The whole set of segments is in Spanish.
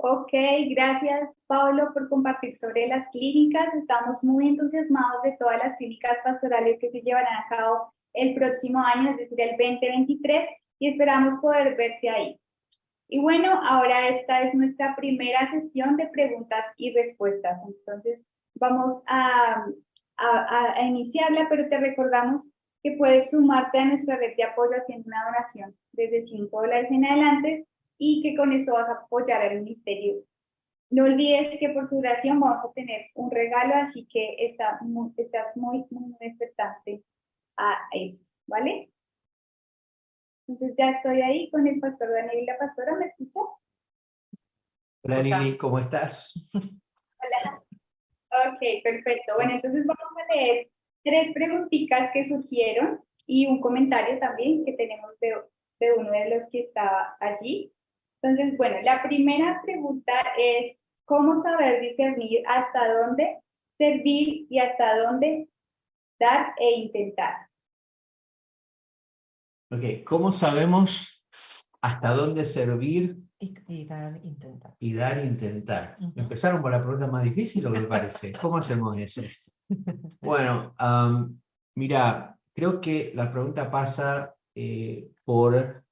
Ok, gracias Pablo por compartir sobre las clínicas. Estamos muy entusiasmados de todas las clínicas pastorales que se llevarán a cabo el próximo año, es decir, el 2023, y esperamos poder verte ahí. Y bueno, ahora esta es nuestra primera sesión de preguntas y respuestas. Entonces, vamos a iniciarla, pero te recordamos que puedes sumarte a nuestra red de apoyo haciendo una donación desde $5 en adelante y que con esto vas a apoyar al ministerio. No olvides que por tu oración vamos a tener un regalo, así que estás muy expectante a esto, ¿vale? Entonces ya estoy ahí con el pastor Daniel y la pastora, ¿me escucha? Hola Lili, ¿cómo estás? Hola. Ok, perfecto. Bueno, entonces vamos a leer 3 preguntitas que surgieron y un comentario también que tenemos de uno de los que estaba allí. Entonces, bueno, la primera pregunta es, ¿cómo saber discernir hasta dónde servir y hasta dónde dar e intentar? Ok, ¿cómo sabemos hasta dónde servir Y dar, intentar. y dar e intentar? Ujú. Empezaron por la pregunta más difícil, ¿o me parece? ¿Cómo hacemos eso? Bueno, mira, creo que la pregunta pasa por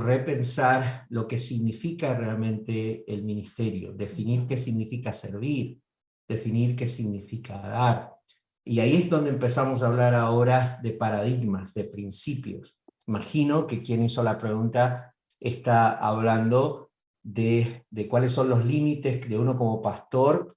repensar lo que significa realmente el ministerio, definir qué significa servir, definir qué significa dar. Y ahí es donde empezamos a hablar ahora de paradigmas, de principios. Imagino que quien hizo la pregunta está hablando de cuáles son los límites de uno como pastor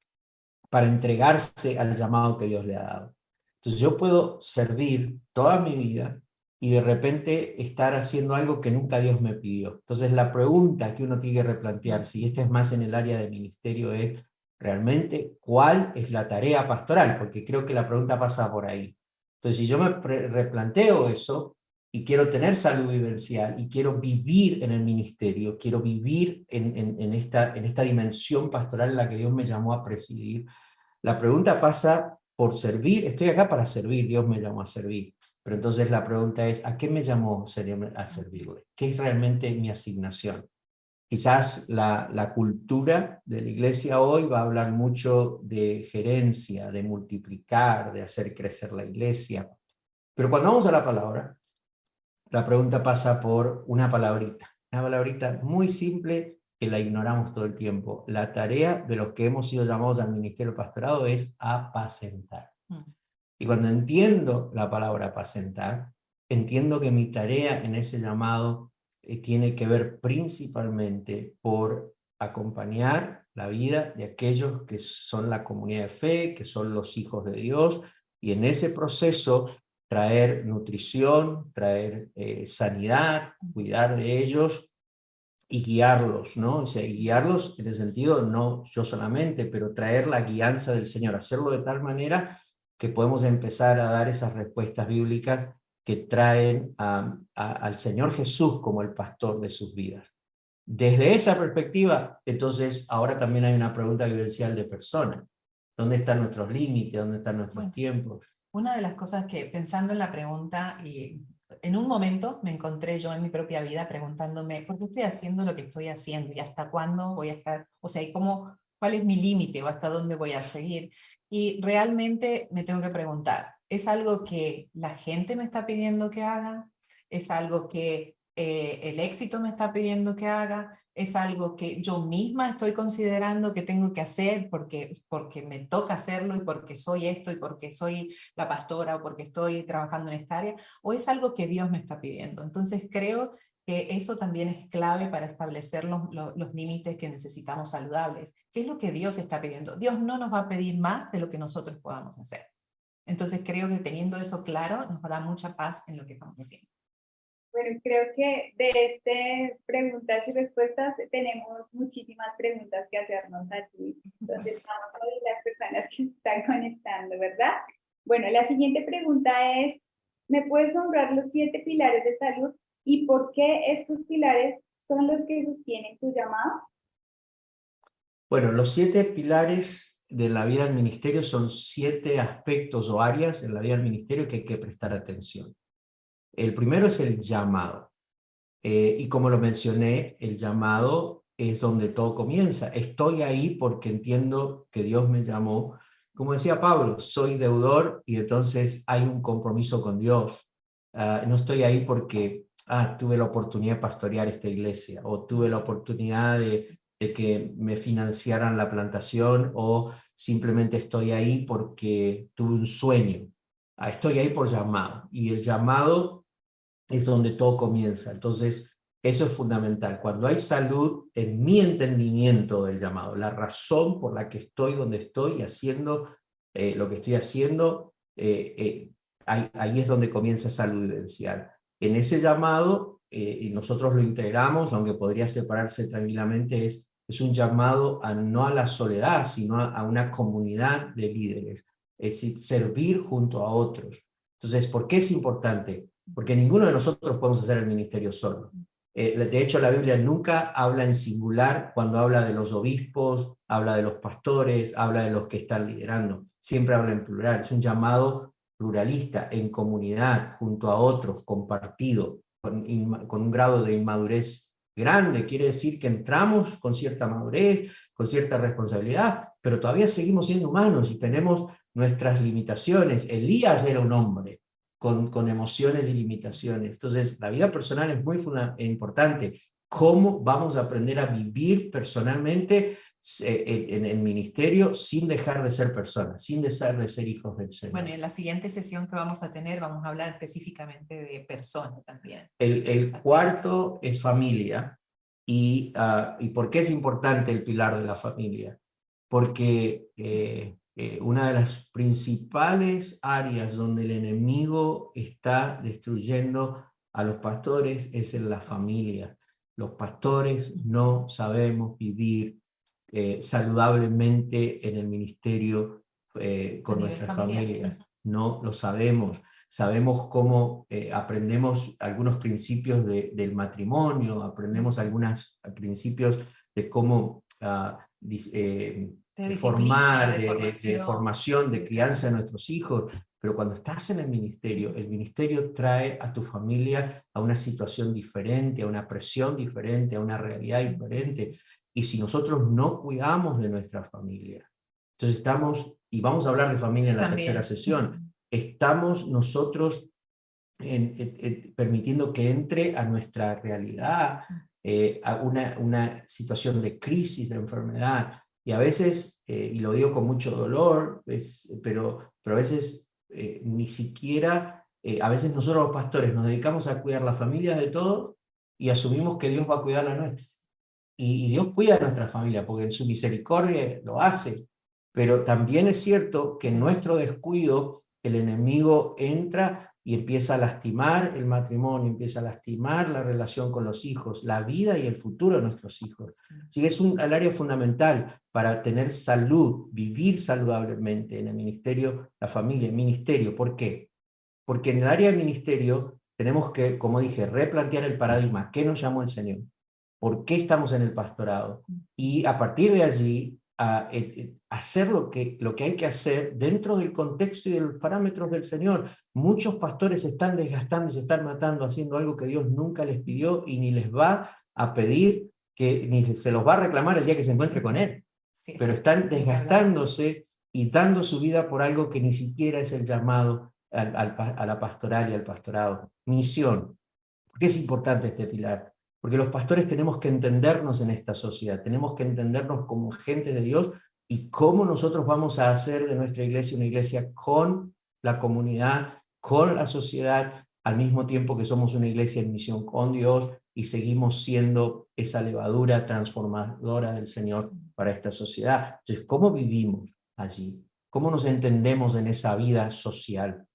para entregarse al llamado que Dios le ha dado. Entonces yo puedo servir toda mi vida y de repente estar haciendo algo que nunca Dios me pidió. Entonces la pregunta que uno tiene que replantear, si este es más en el área de ministerio, es realmente cuál es la tarea pastoral, porque creo que la pregunta pasa por ahí. Entonces si yo me replanteo eso y quiero tener salud vivencial y quiero vivir en el ministerio, quiero vivir en esta dimensión pastoral en la que Dios me llamó a presidir, la pregunta pasa por servir. Estoy acá para servir, Dios me llamó a servir. Pero entonces la pregunta es, ¿a qué me llamó a servirle? ¿Qué es realmente mi asignación? Quizás la cultura de la iglesia hoy va a hablar mucho de gerencia, de multiplicar, de hacer crecer la iglesia. Pero cuando vamos a la pregunta pasa por una palabrita muy simple que la ignoramos todo el tiempo. La tarea de los que hemos sido llamados al ministerio pastorado es apacentar. Y cuando entiendo la palabra apacentar, entiendo que mi tarea en ese llamado tiene que ver principalmente por acompañar la vida de aquellos que son la comunidad de fe, que son los hijos de Dios, y en ese proceso traer nutrición, traer sanidad, cuidar de ellos y guiarlos, ¿no? O sea, y guiarlos en el sentido, no yo solamente, pero traer la guianza del Señor, hacerlo de tal manera que podemos empezar a dar esas respuestas bíblicas que traen al Señor Jesús como el pastor de sus vidas. Desde esa perspectiva, entonces, ahora también hay una pregunta vivencial de persona. ¿Dónde están nuestros límites? ¿Dónde están nuestros tiempos? Una de las cosas que, pensando en la pregunta, y en un momento me encontré yo en mi propia vida preguntándome, ¿por qué estoy haciendo lo que estoy haciendo? ¿Y hasta cuándo voy a estar? O sea, ¿y cómo, cuál es mi límite o hasta dónde voy a seguir? Y realmente me tengo que preguntar, ¿es algo que la gente me está pidiendo que haga? ¿Es algo que el éxito me está pidiendo que haga? ¿Es algo que yo misma estoy considerando que tengo que hacer porque me toca hacerlo y porque soy esto y porque soy la pastora o porque estoy trabajando en esta área? ¿O es algo que Dios me está pidiendo? Entonces creo que eso también es clave para establecer los límites que necesitamos saludables. ¿Qué es lo que Dios está pidiendo? Dios no nos va a pedir más de lo que nosotros podamos hacer. Entonces creo que teniendo eso claro nos va a dar mucha paz en lo que estamos haciendo. Bueno, creo que de preguntas y respuestas tenemos muchísimas preguntas que hacernos aquí. Entonces vamos a ver las personas que se están conectando, ¿verdad? Bueno, la siguiente pregunta es, ¿me puedes nombrar los 7 pilares de salud y por qué estos pilares son los que sostienen tu llamado? Bueno, los 7 pilares de la vida del ministerio son 7 aspectos o áreas en la vida del ministerio que hay que prestar atención. El primero es el llamado. Y como lo mencioné, el llamado es donde todo comienza. Estoy ahí porque entiendo que Dios me llamó. Como decía Pablo, soy deudor y entonces hay un compromiso con Dios. No estoy ahí porque tuve la oportunidad de pastorear esta iglesia o tuve la oportunidad de que me financiaran la plantación, o simplemente estoy ahí porque tuve un sueño. Estoy ahí por llamado, y el llamado es donde todo comienza. Entonces, eso es fundamental. Cuando hay salud en mi entendimiento del llamado, la razón por la que estoy donde estoy haciendo lo que estoy haciendo, ahí es donde comienza salud vivencial. En ese llamado, y nosotros lo integramos, aunque podría separarse tranquilamente, es un llamado no a la soledad, sino a una comunidad de líderes, es decir, servir junto a otros. Entonces, ¿por qué es importante? Porque ninguno de nosotros podemos hacer el ministerio solo. De hecho, la Biblia nunca habla en singular cuando habla de los obispos, habla de los pastores, habla de los que están liderando. Siempre habla en plural. Es un llamado pluralista, en comunidad, junto a otros, compartido, con un grado de inmadurez grande. Quiere decir que entramos con cierta madurez, con cierta responsabilidad, pero todavía seguimos siendo humanos y tenemos nuestras limitaciones. Elías era un hombre con emociones y limitaciones. Entonces, la vida personal es muy importante. ¿Cómo vamos a aprender a vivir personalmente en el ministerio sin dejar de ser personas, sin dejar de ser hijos del Señor? Bueno, y en la siguiente sesión que vamos a tener vamos a hablar específicamente de personas también. El cuarto es familia. ¿Y por qué es importante el pilar de la familia? Porque una de las principales áreas donde el enemigo está destruyendo a los pastores es en la familia. Los pastores no sabemos vivir saludablemente en el ministerio con nuestras familias. No lo sabemos. Sabemos cómo aprendemos algunos principios del matrimonio, aprendemos algunos principios de cómo de formar, de formación, de crianza de nuestros hijos, pero cuando estás en el ministerio trae a tu familia a una situación diferente, a una presión diferente, a una realidad diferente, y si nosotros no cuidamos de nuestra familia, entonces estamos, y vamos a hablar de familia en la tercera sesión, estamos nosotros permitiendo que entre a nuestra realidad a una situación de crisis, de enfermedad, y a veces, y lo digo con mucho dolor, pero a veces ni siquiera, a veces nosotros los pastores nos dedicamos a cuidar las familias de todos y asumimos que Dios va a cuidar la nuestra. Y Dios cuida a nuestra familia porque en su misericordia lo hace, pero también es cierto que en nuestro descuido el enemigo entra y empieza a lastimar el matrimonio, empieza a lastimar la relación con los hijos, la vida y el futuro de nuestros hijos. Así que es un área fundamental para tener salud, vivir saludablemente en el ministerio, la familia, el ministerio. ¿Por qué? Porque en el área del ministerio tenemos que, como dije, replantear el paradigma. ¿Qué nos llamó el Señor? ¿Por qué estamos en el pastorado? Y a partir de allí, hacer lo que hay que hacer dentro del contexto y de los parámetros del Señor. Muchos pastores se están desgastando y se están matando haciendo algo que Dios nunca les pidió y ni les va a pedir, ni se los va a reclamar el día que se encuentre con Él. Sí. Pero están desgastándose y dando su vida por algo que ni siquiera es el llamado a la pastoral y al pastorado. Misión. ¿Por qué es importante este pilar? Porque los pastores tenemos que entendernos en esta sociedad, tenemos que entendernos como gente de Dios y cómo nosotros vamos a hacer de nuestra iglesia una iglesia con la comunidad, con la sociedad, al mismo tiempo que somos una iglesia en misión con Dios y seguimos siendo esa levadura transformadora del Señor para esta sociedad. Entonces, ¿cómo vivimos allí? ¿Cómo nos entendemos en esa vida social?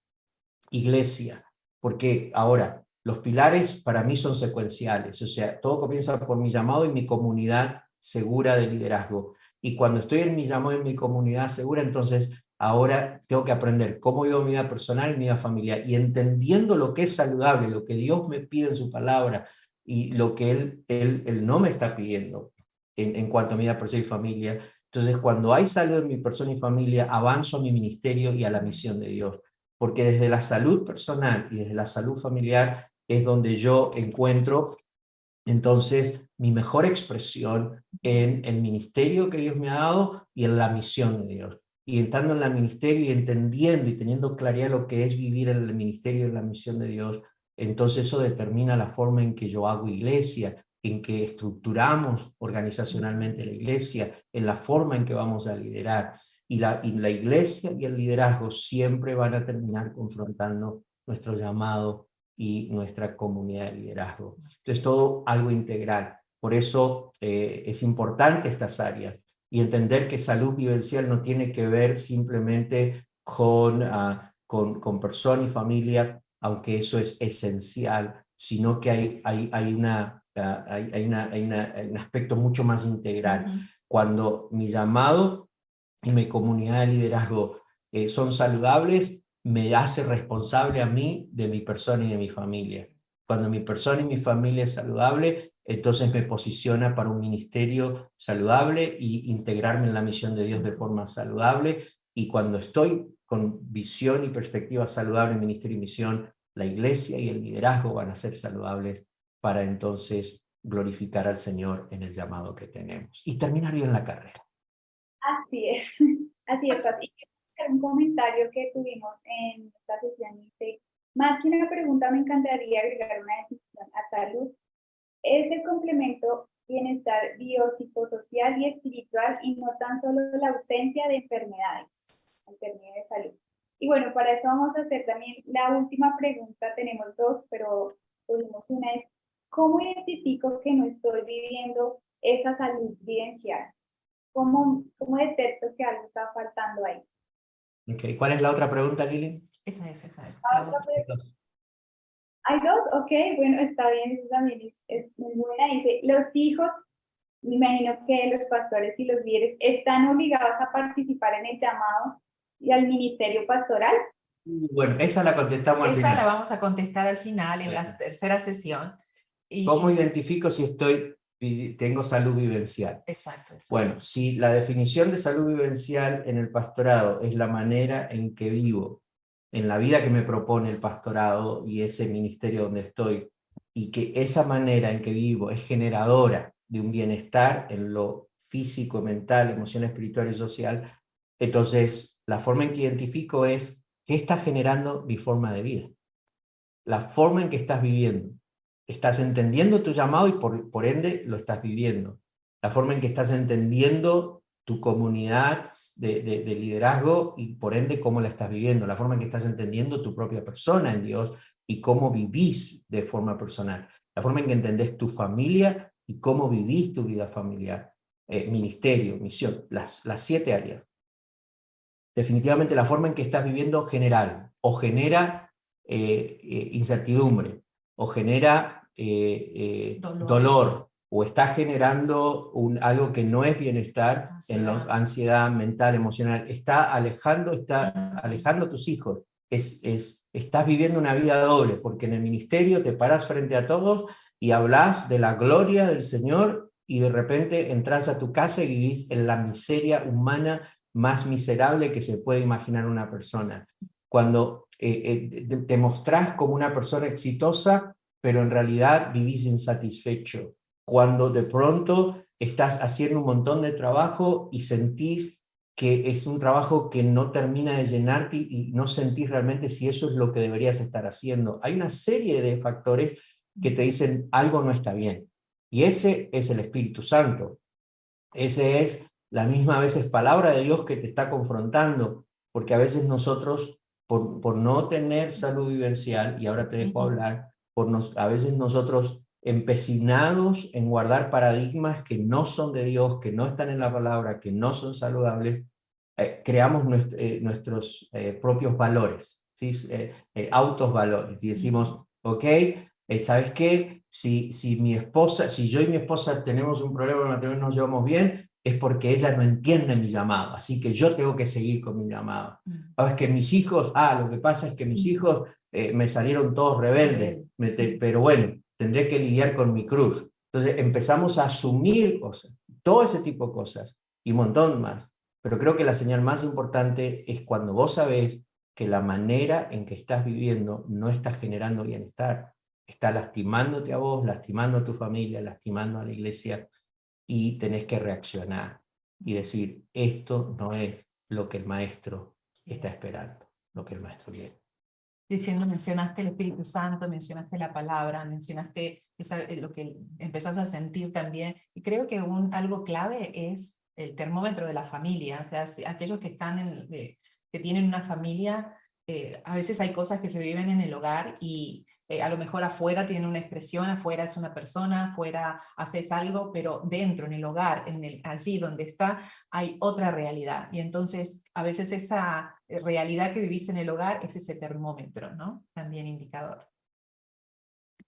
Iglesia, porque ahora los pilares para mí son secuenciales, o sea, todo comienza por mi llamado y mi comunidad segura de liderazgo. Y cuando estoy en mi llamado y en mi comunidad segura, entonces ahora tengo que aprender cómo vivo mi vida personal y mi vida familiar, y entendiendo lo que es saludable, lo que Dios me pide en su palabra y lo que Él no me está pidiendo en cuanto a mi vida personal y familia. Entonces, cuando hay salud en mi persona y familia, avanzo a mi ministerio y a la misión de Dios. Porque desde la salud personal y desde la salud familiar es donde yo encuentro entonces mi mejor expresión en el ministerio que Dios me ha dado y en la misión de Dios. Y entrando en el ministerio y entendiendo y teniendo claridad lo que es vivir en el ministerio y en la misión de Dios, entonces eso determina la forma en que yo hago iglesia, en que estructuramos organizacionalmente la iglesia, en la forma en que vamos a liderar. Y la iglesia y el liderazgo siempre van a terminar confrontando nuestro llamado y nuestra comunidad de liderazgo. Entonces, todo algo integral. Por eso es importante estas áreas y entender que salud vivencial no tiene que ver simplemente con persona y familia, aunque eso es esencial, sino que hay un aspecto mucho más integral. Cuando mi llamado y mi comunidad de liderazgo son saludables, me hace responsable a mí de mi persona y de mi familia. Cuando mi persona y mi familia es saludable, entonces me posiciona para un ministerio saludable y integrarme en la misión de Dios de forma saludable. Y cuando estoy con visión y perspectiva saludable en ministerio y misión, la iglesia y el liderazgo van a ser saludables para entonces glorificar al Señor en el llamado que tenemos y terminar bien la carrera. Así es, así es. Y un comentario que tuvimos en esta sesión dice, más que una pregunta me encantaría agregar una definición a salud. Es el complemento bienestar biopsicosocial y espiritual y no tan solo la ausencia de enfermedades de salud. Y bueno, para eso vamos a hacer también la última pregunta. Tenemos dos, pero tuvimos una es, ¿cómo identifico que no estoy viviendo esa salud vivencial? ¿Cómo detecto que algo está faltando ahí? Okay. ¿Cuál es la otra pregunta, Lili? Esa es. ¿Hay dos? Ok, bueno, está bien, eso también es muy buena. Dice, los hijos, me imagino que los pastores y los líderes están obligados a participar en el llamado y al ministerio pastoral. Bueno, esa la contestamos al final. Esa la vamos a contestar al final, en la tercera sesión. ¿Cómo identifico si tengo salud vivencial? Exacto. Bueno, si la definición de salud vivencial en el pastorado es la manera en que vivo, en la vida que me propone el pastorado y ese ministerio donde estoy, y que esa manera en que vivo es generadora de un bienestar en lo físico, mental, emocional, espiritual y social, entonces la forma en que identifico es qué está generando mi forma de vida, la forma en que estás viviendo. Estás entendiendo tu llamado y por ende lo estás viviendo. La forma en que estás entendiendo tu comunidad de liderazgo y por ende cómo la estás viviendo. La forma en que estás entendiendo tu propia persona en Dios y cómo vivís de forma personal. La forma en que entendés tu familia y cómo vivís tu vida familiar. Ministerio, misión, las 7 áreas. Definitivamente la forma en que estás viviendo general o genera incertidumbre o genera dolor o está generando algo que no es bienestar, ansiedad mental, emocional, está alejando a tus hijos. Estás viviendo una vida doble, porque en el ministerio te paras frente a todos y hablas de la gloria del Señor y de repente entras a tu casa y vivís en la miseria humana más miserable que se puede imaginar una persona. Cuando te mostrás como una persona exitosa, pero en realidad vivís insatisfecho. Cuando de pronto estás haciendo un montón de trabajo y sentís que es un trabajo que no termina de llenarte y no sentís realmente si eso es lo que deberías estar haciendo. Hay una serie de factores que te dicen algo no está bien. Y ese es el Espíritu Santo. Ese es la misma a veces palabra de Dios que te está confrontando, porque a veces nosotros, por no tener salud vivencial, y ahora te dejo hablar, a veces nosotros empecinados en guardar paradigmas que no son de Dios, que no están en la palabra, que no son saludables, creamos nuestros propios valores, ¿sí? Autos valores, y decimos, ok, ¿sabes qué? Si yo y mi esposa tenemos un problema en el matrimonio y nos llevamos bien, es porque ella no entiende mi llamado, así que yo tengo que seguir con mi llamado. Es que mis hijos, lo que pasa es que mis hijos me salieron todos rebeldes, pero bueno, tendré que lidiar con mi cruz. Entonces empezamos a asumir cosas, todo ese tipo de cosas y un montón más. Pero creo que la señal más importante es cuando vos sabés que la manera en que estás viviendo no está generando bienestar. está lastimándote a vos, lastimando a tu familia, lastimando a la iglesia, y tenés que reaccionar y decir, esto no es lo que el maestro está esperando, lo que el maestro quiere. Mencionaste el Espíritu Santo, mencionaste la palabra, mencionaste lo que empezás a sentir también, y creo que algo clave es el termómetro de la familia, o sea, aquellos que están que tienen una familia, a veces hay cosas que se viven en el hogar y a lo mejor afuera tienen una expresión, afuera es una persona, afuera haces algo, pero dentro, en el hogar, allí donde está, hay otra realidad. Y entonces a veces esa realidad que vivís en el hogar es ese termómetro, ¿no? También indicador.